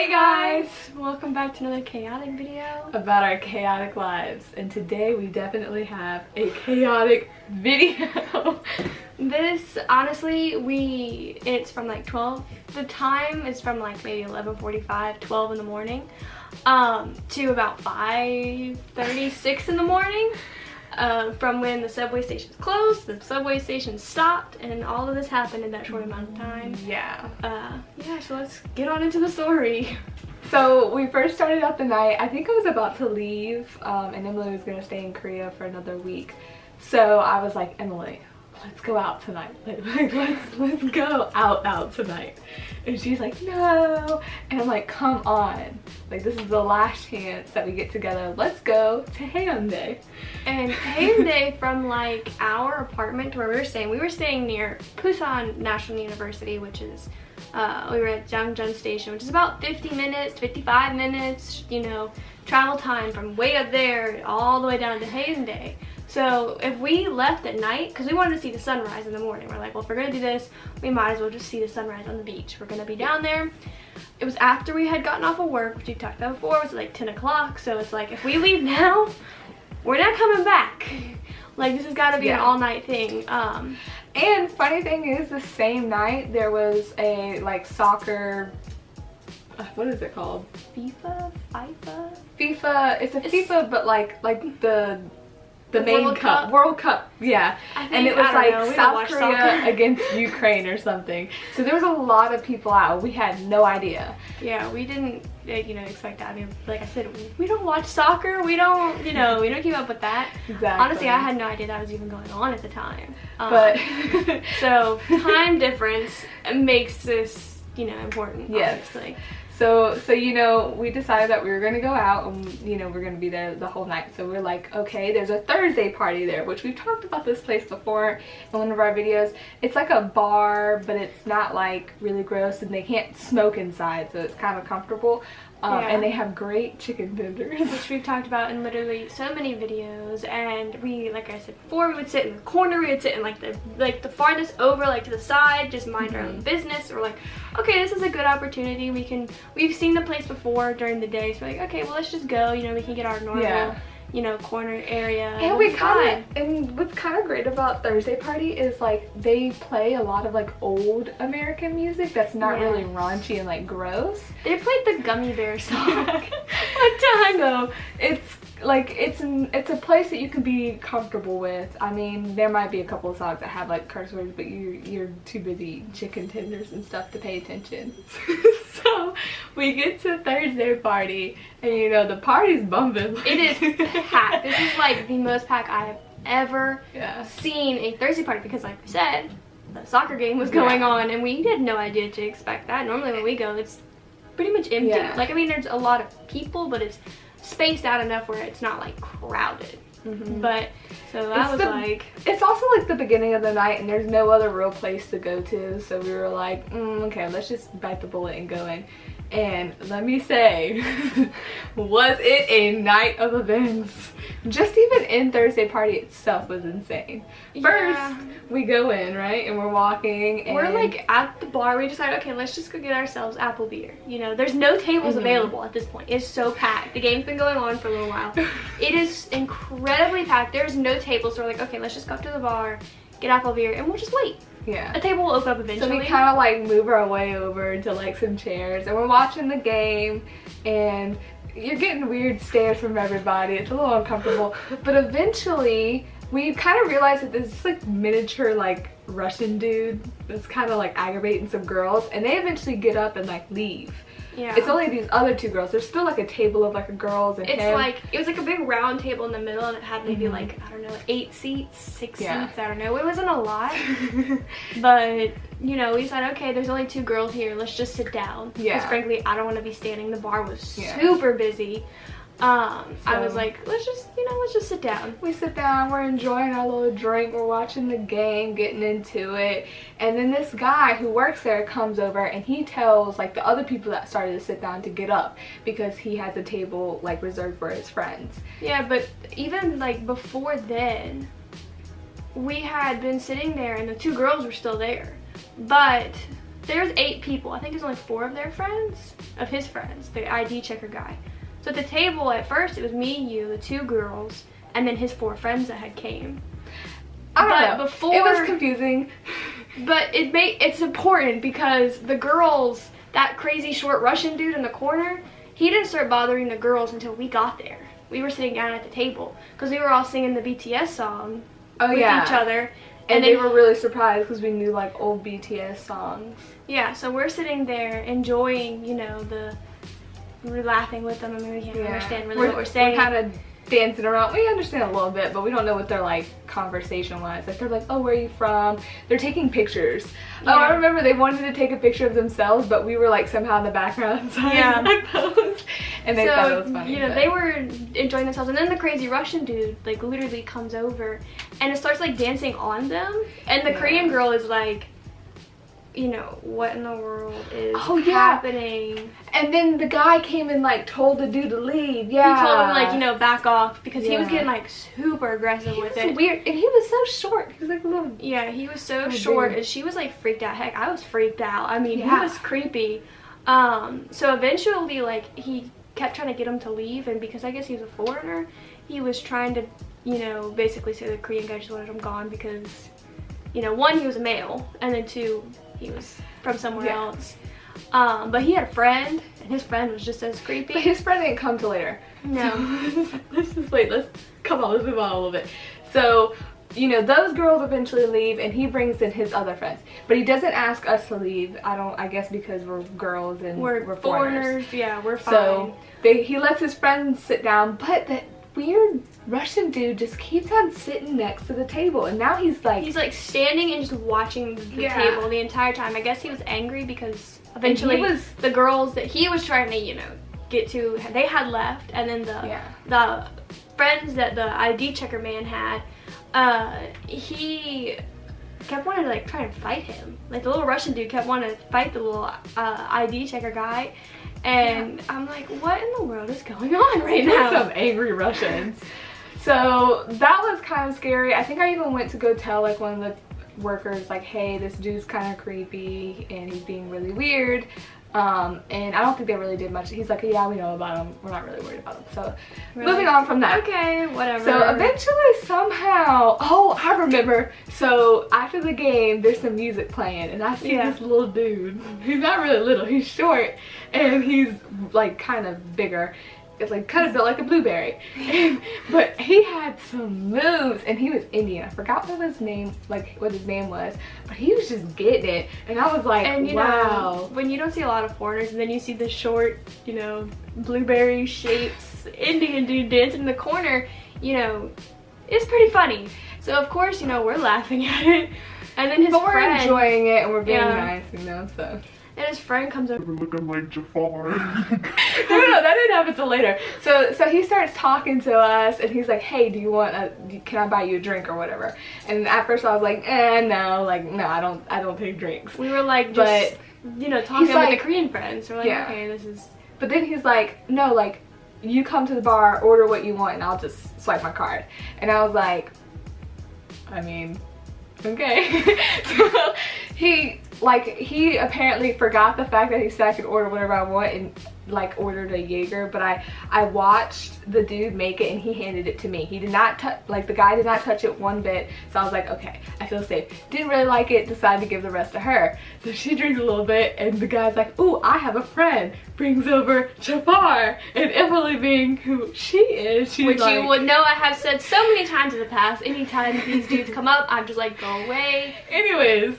Hey guys! Welcome back to another chaotic video about our chaotic lives, and today we definitely have a chaotic video. This, honestly, it's from like 12, the time is from like maybe 11:45, 12 in the morning, to about 5:36 in the morning, from when the subway stations closed, the subway station stopped, and all of this happened in that short amount of time. Yeah. Yeah, so let's get on into the story. So we first started out the night, I think I was about to leave, and Emily was going to stay in Korea for another week. So I was like, Emily, let's go out tonight. Let's go out tonight. And she's like, no. And I'm like, come on. Like, this is the last chance that we get together. Let's go to Hyundai. And Hyundai, from like our apartment to where we were staying near Busan National University, which is, we were at Jangjeon Station, which is about 50 minutes, 55 minutes, you know, travel time from way up there all the way down to Hyundai. So if we left at night, because we wanted to see the sunrise in the morning, we're like, well, if we're gonna do this, we might as well just see the sunrise on the beach. We're gonna be down there. It was after we had gotten off of work, which we talked about before. It was like 10 o'clock, so it's like, if we leave now, we're not coming back. Like, this has got to be an all-night thing. And funny thing is, the same night there was a like soccer, what is it called? FIFA. It's FIFA, but like the main World Cup, yeah. And it was like South Korea against Ukraine or something. So there was a lot of people out. We had no idea. Yeah, we didn't, you know, expect that. I mean, like I said, we don't watch soccer. We don't, you know, we don't keep up with that. Exactly. Honestly, I had no idea that was even going on at the time. But so time difference makes this, you know, important. Yes. Obviously. So you know, we decided that we were going to go out and, you know, we're going to be there the whole night. So we're like, okay, there's a Thursday party there, which we've talked about this place before in one of our videos. It's like a bar, but it's not like really gross, and they can't smoke inside, so it's kind of comfortable. And they have great chicken tenders, which we've talked about in literally so many videos. And we, like I said before, we would sit in the corner. We would sit in like the farthest over, like to the side, just mind our own business. We're like, okay, this is a good opportunity. We've seen the place before during the day, so we're like, okay, well, let's just go. You know, we can get our normal, you know, corner area. And what's kind of great about Thursday Party is like they play a lot of like old American music that's not really raunchy and like gross. They played the Gummy Bear song one time. So it's like it's a place that you can be comfortable with. I mean, there might be a couple of songs that have like curse words, but you're too busy eating chicken tenders and stuff to pay attention. So we get to Thursday Party, and you know, the party's bumping. It is packed. This is like the most packed I have ever seen a Thursday party, because like we said, the soccer game was going on, and we had no idea to expect that. Normally when we go, it's pretty much empty. Like, I mean, there's a lot of people, but it's spaced out enough where it's not like crowded. But so that was like, it's also like the beginning of the night, and there's no other real place to go to, so we were like, okay, let's just bite the bullet and go in. And let me say, was it a night of events? Just even in Thursday Party itself was insane. First, we go in, right, and we're walking, and we're like at the bar. We decided, okay, let's just go get ourselves apple beer. You know, there's no tables available at this point. It's so packed. The game's been going on for a little while. It is incredibly packed. There's no tables, so we're like, okay, let's just go up to the bar, get apple beer, and we'll just wait. Yeah. A table will open up eventually. So we kind of like move our way over to like some chairs, and we're watching the game, and you're getting weird stares from everybody. It's a little uncomfortable. But eventually we kind of realized that there's this like miniature like Russian dude that's kind of like aggravating some girls, and they eventually get up and like leave. Yeah. It's only these other two girls. There's still like a table of like girls and him. Like, it was like a big round table in the middle, and it had maybe like, I don't know, 8 seats, 6 seats, I don't know. It wasn't a lot. But, you know, we said, okay, there's only 2 girls here. Let's just sit down. Because frankly, I don't want to be standing. The bar was super busy. I was like, let's just sit down. We sit down, we're enjoying our little drink, we're watching the game, getting into it, and then this guy who works there comes over, and he tells like the other people that started to sit down to get up because he has a table like reserved for his friends. Yeah, but even like before then, we had been sitting there and the 2 girls were still there, but there's 8 people. I think there's only 4 of their friends, of his friends, the ID checker guy. So at the table, at first, it was me, you, the 2 girls, and then his 4 friends that had came. I don't know. Before, it was confusing. But it's important because the girls, that crazy short Russian dude in the corner, he didn't start bothering the girls until we got there. We were sitting down at the table because we were all singing the BTS song with each other. And they were really surprised because we knew like old BTS songs. Yeah, so we're sitting there enjoying, you know, we're laughing with them. I mean, we can't understand really what we're saying. We're kind of dancing around. We understand a little bit, but we don't know what they're like conversation-wise. Like they're like, oh, where are you from? They're taking pictures. Yeah. Oh, I remember they wanted to take a picture of themselves, but we were like somehow in the background. So I posed, and they thought it was funny. You know, they were enjoying themselves, and then the crazy Russian dude like literally comes over and it starts like dancing on them, and the Korean girl is like, you know, what in the world is happening? And then the guy came and like told the dude to leave. Yeah. He told him like, you know, back off because he was getting like super aggressive with it. Weird. And he was so short. He was like a little. Yeah, he was so short, dude. And she was like freaked out. Heck, I was freaked out. I mean, he was creepy. So eventually, like, he kept trying to get him to leave, and because I guess he was a foreigner, he was trying to, you know, basically say the Korean guy just wanted him gone because, you know, 1, he was a male, and then 2, he was from somewhere else. But he had a friend, and his friend was just as creepy. But his friend didn't come till later. No. Let's move on a little bit. So, you know, those girls eventually leave, and he brings in his other friends. But he doesn't ask us to leave. I guess because we're girls and we're foreigners. Yeah, we're fine. So he lets his friends sit down, but that weird Russian dude just keeps on sitting next to the table, and now he's like standing and just watching the table the entire time. I guess he was angry because eventually the girls that he was trying to, you know, get to, they had left, and then the friends that the ID checker man had, he kept wanting to like try and fight him. Like the little Russian dude kept wanting to fight the little ID checker guy. And I'm like, what in the world is going on right now? Some angry Russians. So that was kind of scary. I think I even went to go tell like one of the workers like, hey, this dude's kind of creepy and he's being really weird. And I don't think they really did much. He's like, yeah, we know about him. We're not really worried about him. So moving on from that. Okay, whatever. So eventually somehow, oh, I remember. So after the game, there's some music playing, and I see this little dude. He's not really little. He's short, and he's like kind of bigger. It's like kind of built like a blueberry. But he had some moves, and he was Indian. I forgot what his name was, but he was just getting it, and I was like, and, you know, when you don't see a lot of foreigners and then you see the short, you know, blueberry shapes Indian dude dancing in the corner, you know, it's pretty funny. So of course, you know, we're laughing at it, and then we're enjoying it, and we're being nice, you know, so. And his friend comes over looking like Jafar. No, that didn't happen till later. So he starts talking to us, and he's like, hey, can I buy you a drink or whatever? And at first I was like, no, I don't take drinks. We were like, just, you know, talking with the Korean friends. We're like, okay, this is. But then he's like, no, like, you come to the bar, order what you want, and I'll just swipe my card. And I was like, I mean, okay. So he apparently forgot the fact that he said I could order whatever I want, and like ordered a Jaeger, but I watched the dude make it, and he handed it to me. He did not touch, like the guy did not touch it one bit. So I was like, okay, I feel safe. Didn't really like it, decided to give the rest to her. So she drinks a little bit, and the guy's like, ooh, I have a friend, brings over Jafar. And Emily, being who she is, she's which like, you would know I have said so many times in the past, anytime these dudes come up, I'm just like, go away. Anyways,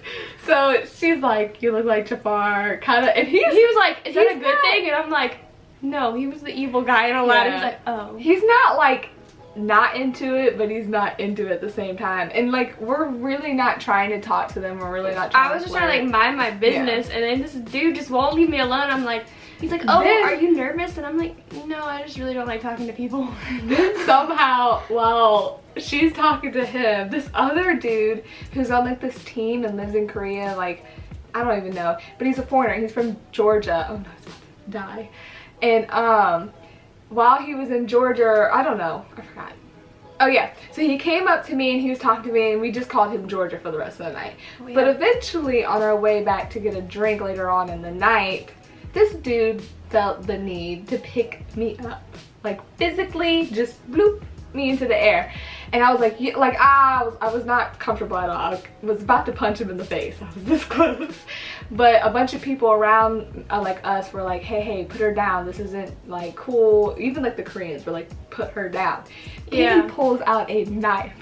so she's like, you look like Jafar, kind of, and he was like, is that a good thing? And I'm like, no, he was the evil guy in Aladdin. He's like, oh. He's not like not into it, but he's not into it at the same time. And like, we're really not trying to talk to them. We're really not trying to I was just trying to like mind my business, and then this dude just won't leave me alone. I'm like, he's like, oh, are you nervous? And I'm like, no, I just really don't like talking to people. Then somehow, while she's talking to him, this other dude who's on like this team and lives in Korea, like, I don't even know, but he's a foreigner. He's from Georgia. Oh no, he's about to die. And while he was in Georgia, I don't know, I forgot. Oh yeah, so he came up to me and he was talking to me and we just called him Georgia for the rest of the night. Oh, yeah. But eventually on our way back to get a drink later on in the night, this dude felt the need to pick me up. Like physically just bloop me into the air. And I was like, yeah, like I was not comfortable at all. I was about to punch him in the face. I was this close. But a bunch of people around like us were like, hey, put her down. This isn't like cool. Even like the Koreans were like, put her down. Yeah. He pulls out a knife.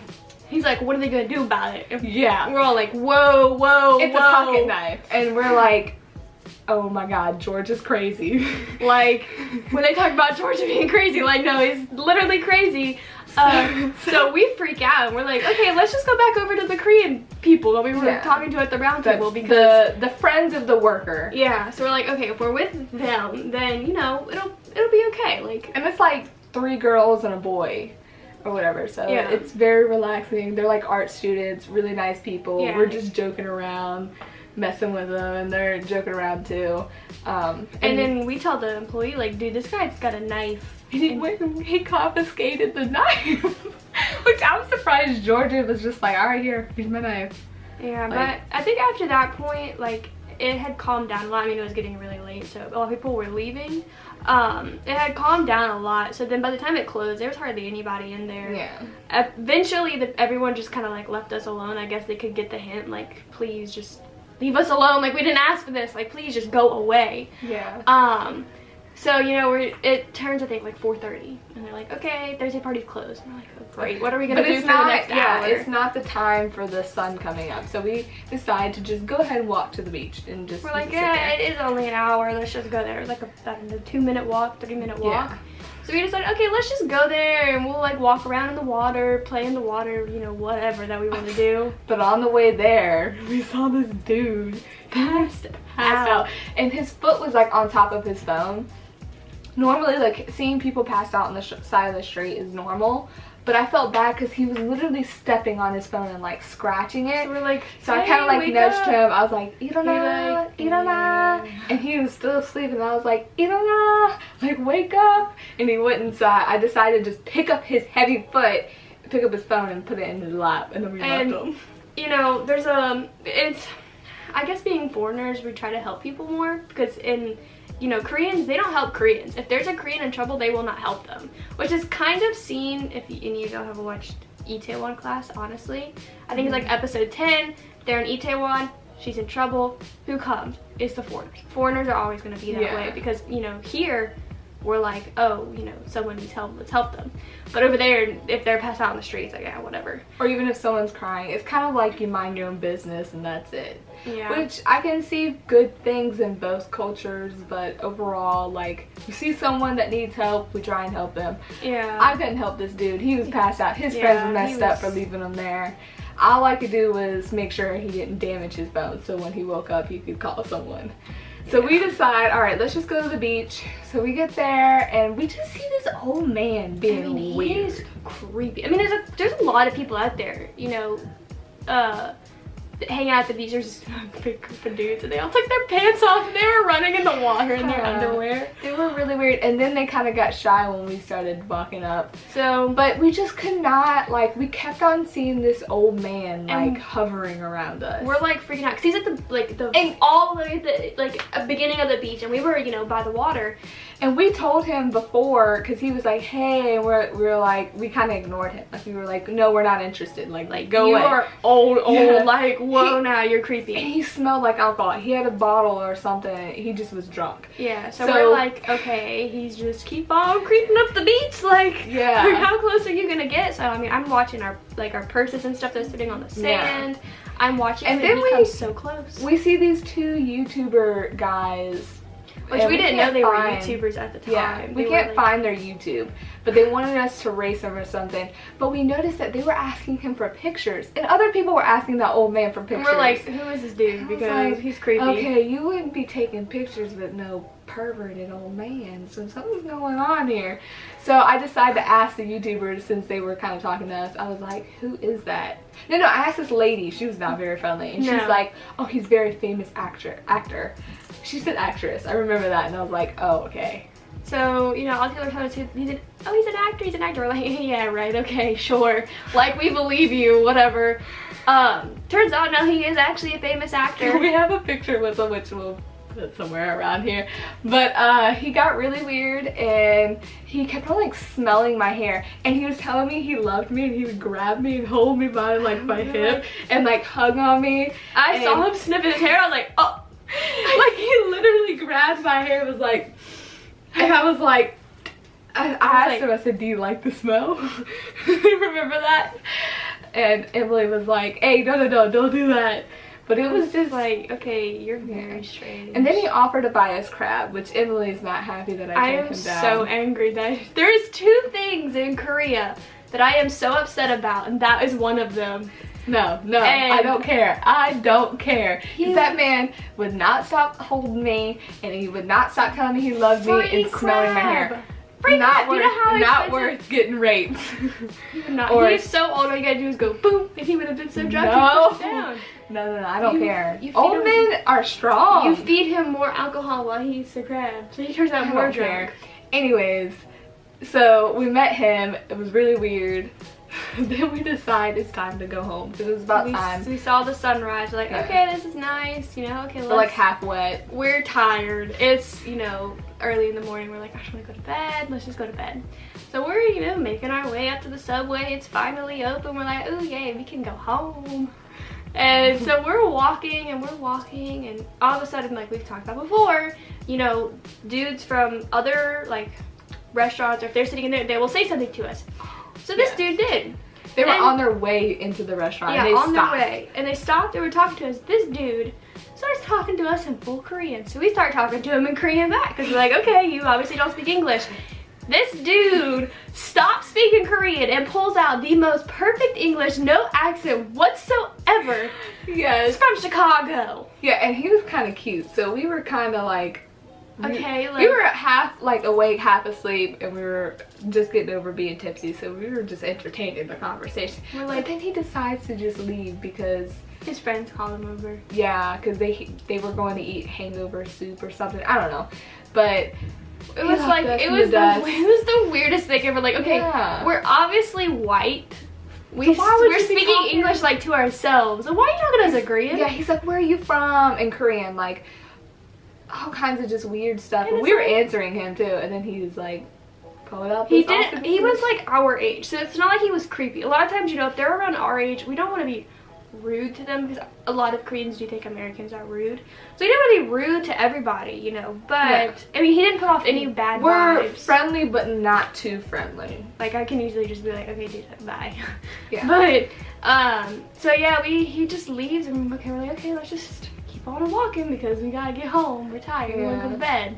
He's like, what are they gonna do about it? Yeah. We're all like, whoa. It's a pocket knife. And we're like, oh my god, George is crazy. Like, when they talk about Georgia being crazy, like, no, he's literally crazy. So we freak out and we're like, okay, let's just go back over to the Korean people that we were talking to at the round table, because the friends of the worker. Yeah, so we're like, okay, if we're with them, then, you know, it'll be okay. Like, and it's like 3 girls and a boy or whatever, so yeah. It's very relaxing. They're like art students, really nice people. Yeah. We're just joking around, messing with them, and they're joking around too. And then we tell the employee, like, dude, this guy's got a knife. And he went and he confiscated the knife. Which I'm surprised Georgia was just like, alright, here's my knife. Yeah, like, but I think after that point, like, it had calmed down a lot. I mean, it was getting really late, so a lot of people were leaving. It had calmed down a lot, so then by the time it closed, there was hardly anybody in there. Yeah. Eventually, everyone just kind of, like, left us alone. I guess they could get the hint, like, please just leave us alone. Like, we didn't ask for this. Like, please just go away. Yeah. So, you know, it turns, I think, like 4:30, and they're like, okay, Thursday party's closed. And we're like, oh, great, what are we gonna do for the next hour? It's not the time for the sun coming up, so we decide to just go ahead and walk to the beach and just. We're like, yeah, it is only an hour. Let's just go there. It was like a 2-minute walk, 3-minute walk. Yeah. So we decided, okay, let's just go there and we'll like walk around in the water, play in the water, you know, whatever that we want to do. But on the way there, we saw this dude passed out, and his foot was like on top of his phone. Normally, like, seeing people passed out on the side of the street is normal, but I felt bad because he was literally stepping on his phone and like scratching it. So we're like, so I kind of like nudged up. him. I was like, Irona, Irona, and he was still asleep, and I was like, Irona, like, wake up. And he went inside. I decided to just pick up his heavy foot, pick up his phone, and put it in his lap, and then we left him. You know, there's I guess being foreigners, we try to help people more, because you know, Koreans, they don't help Koreans. If there's a Korean in trouble, they will not help them. Which is kind of seen, if any of y'all have watched Itaewon Class, honestly. I think it's like episode 10, they're in Itaewon, she's in trouble. Who comes? It's the foreigners. Foreigners are always going to be that way, because, you know, here, we're like, oh, you know, someone needs help, let's help them. But over there, if they're passed out on the streets, like, yeah, whatever. Or even if someone's crying, it's kind of like you mind your own business and that's it. Yeah. Which I can see good things in both cultures, but overall, like, you see someone that needs help, we try and help them. Yeah. I couldn't help this dude. He was passed out. His friends were messed up for leaving him there. All I could do was make sure he didn't damage his bones, so when he woke up, he could call someone. So we decide, all right, let's just go to the beach. So we get there and we just see this old man being weird. He is creepy. I mean, there's a lot of people out there, you know, hang out at the beach. There's just a big group of dudes and they all took their pants off and they were running in the water in their underwear. They were really weird, and then they kind of got shy when we started walking up. So, but we just could not, like, we kept on seeing this old man like hovering around us. We're like freaking out because he's at all the way at the beginning of the beach, and we were, you know, by the water. And we told him before, because he was like, hey, and we were like, we kind of ignored him. Like, we were like, no, we're not interested. Like go away. You are old, like, whoa, now you're creepy. And he smelled like alcohol. He had a bottle or something. He just was drunk. Yeah, so we're like, okay, he's just keep on creeping up the beach. Like, how close are you going to get? So, I mean, I'm watching our purses and stuff that's sitting on the sand. Yeah. I'm watching him, and he comes so close. We see these 2 YouTuber guys. Which we didn't know they were YouTubers at the time. Yeah, we can't find their YouTube, but they wanted us to race them or something. But we noticed that they were asking him for pictures, and other people were asking that old man for pictures. And we're like, who is this dude? Because he's creepy. Okay, you wouldn't be taking pictures with no perverted old man, so something's going on here. So I decided to ask the YouTubers, since they were kind of talking to us. I was like, who is that? No, I asked this lady. She was not very friendly, and she's like, oh, he's a very famous actor. She said actress. I remember that, and I was like, oh, okay. So, you know, all the other fellows, he's an actor. We're like, yeah, right, okay, sure. Like, we believe you, whatever. Turns out now he is actually a famous actor. We have a picture with him, which we'll put somewhere around here. But he got really weird, and he kept on like smelling my hair, and he was telling me he loved me, and he would grab me and hold me by like my hip and like hug on me. I saw him sniffing his hair. I was like, oh. Like, he literally grabbed my hair and was like, and I was like, I asked him, I said, do you like the smell? Remember that? And Emily was like, hey, no, don't do that. But it was just like, okay, you're very strange. And then he offered to buy us crab, which Emily's not happy that I turned him down. I am so angry that there is 2 things in Korea that I am so upset about, and that is one of them. No, I don't care. I don't care. That man would not stop holding me, and he would not stop telling me he loved me and smelling my hair. Not worth getting raped. He's so old, all you gotta do is go boom, and he would have been so drunk and put down. No, I don't care. Old men are strong. You feed him more alcohol while he eats the crab, so he turns out more drunk. Anyways, so we met him. It was really weird. Then we decide it's time to go home because it was about time. We saw the sunrise. We're like, okay, this is nice, you know. Okay, we're like half wet. We're tired. It's, you know, early in the morning. We're like, I just want to go to bed. Let's just go to bed. So we're, you know, making our way up to the subway. It's finally open. We're like, oh yay, we can go home. And so we're walking, and all of a sudden, like we've talked about before, you know, dudes from other like restaurants, or if they're sitting in there, they will say something to us. So this dude did. They were on their way into the restaurant. Yeah, and they on their way. And they stopped, they were talking to us. This dude starts talking to us in full Korean. So we start talking to him in Korean back. Because we're like, okay, you obviously don't speak English. This dude stops speaking Korean and pulls out the most perfect English, no accent whatsoever. Yes. From Chicago. Yeah, and he was kind of cute. So we were kind of like, okay, we were half like awake, half asleep, and we were just getting over being tipsy, so we were just entertained in the conversation. We're like, but then he decides to just leave because his friends called him over. Yeah, because they were going to eat hangover soup or something. I don't know, but it was like it was the weirdest thing ever. Like, okay, we're obviously white. We're speaking English like to ourselves. So why are you talking to us in Korean? Yeah, he's like, where are you from? In Korean, like all kinds of just weird stuff. And we were answering him too, and then he was like, pull it up. He was like our age, so it's not like he was creepy. A lot of times, you know, if they're around our age, we don't want to be rude to them because a lot of Koreans do think Americans are rude. So we don't want to be rude to everybody, you know. But I mean, he didn't put off any bad vibes. We're friendly, but not too friendly. Like I can easily just be like, okay, dude, bye. Yeah. But so yeah, he just leaves, and we're like, okay, let's just keep on walking because we gotta get home. We're tired. We wanna go to bed.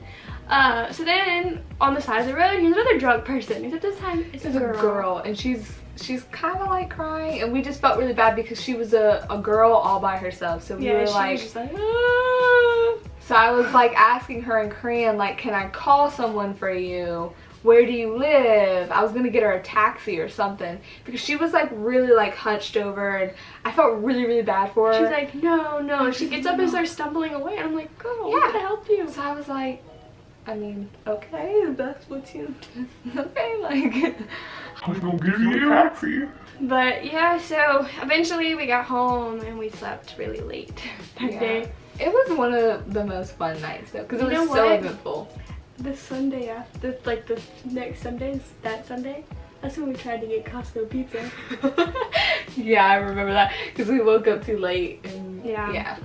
So then on the side of the road, here's another drunk person. Except this time it's a girl, and she's kind of like crying, and we just felt really bad because she was a girl all by herself. So we were like, just like, ah. So I was like asking her in Korean, like, can I call someone for you? Where do you live? I was gonna get her a taxi or something because she was like really like hunched over, and I felt really, really bad for her. She's like, no. She gets up and starts stumbling away, and I'm like, girl, I'm gonna help you. So I was like, I mean, okay, that's what you, okay, like, I'm gonna give you a taxi. But yeah, so eventually we got home and we slept really late that day. It was one of the most fun nights though, because it was so eventful. The Sunday after, like the next Sunday, that Sunday, that's when we tried to get Costco pizza. Yeah, I remember that because we woke up too late, and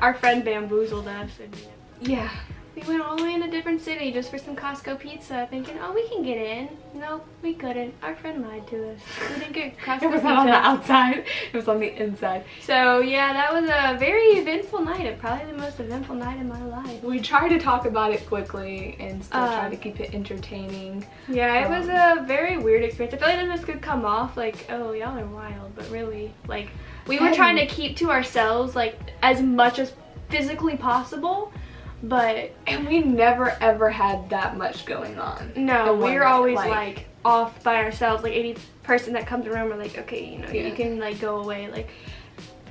our friend bamboozled us, and yeah, we went all the way in a different city just for some Costco pizza, thinking, oh, we can get in. No, we couldn't. Our friend lied to us. We didn't get Costco pizza. It was not on the outside. It was on the inside. So yeah, that was a very eventful night. Probably the most eventful night in my life. We tried to talk about it quickly and still try to keep it entertaining. Yeah, it was a very weird experience. I feel like this could come off like, oh, y'all are wild, but really, like, we were trying to keep to ourselves, like, as much as physically possible. And we never ever had that much going on. No, we were always like off by ourselves. Like any person that comes around, we're like, okay, you know, you can like go away. Like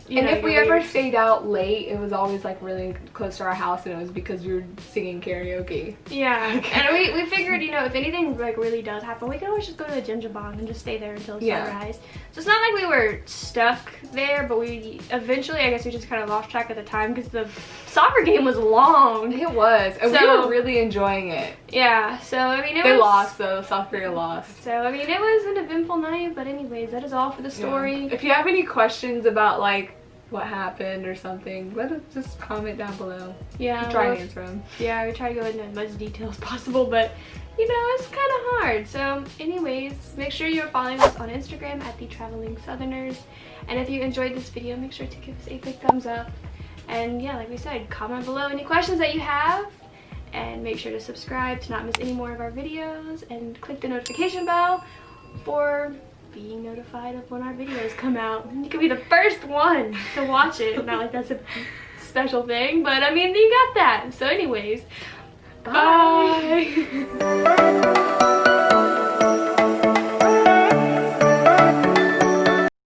you And know, if we your ever weird- stayed out late, it was always like really close to our house, and it was because we were singing karaoke. Yeah, and we figured, you know, if anything like really does happen, we could always just go to the Jinjabong and just stay there until sunrise. So it's not like we were stuck there, but we eventually, I guess we just kind of lost track of the time because the soccer game was long. It was, and we So- were really enjoying it. Yeah, so I mean, They lost though, South Korea lost. So I mean, it was an eventful night, but anyways, that is all for the story. Yeah. If you have any questions about like what happened or something, let us just comment down below. Yeah, We'll try well, and answer them. yeah, we try to go into as much detail as possible, but you know, it's kind of hard. So anyways, make sure you're following us on Instagram at The Traveling Southerners. And if you enjoyed this video, make sure to give us a big thumbs up. And yeah, like we said, comment below any questions that you have. And make sure to subscribe to not miss any more of our videos. And click the notification bell for being notified of when our videos come out. You can be the first one to watch it. Not like that's a special thing, but I mean, you got that. So anyways, bye.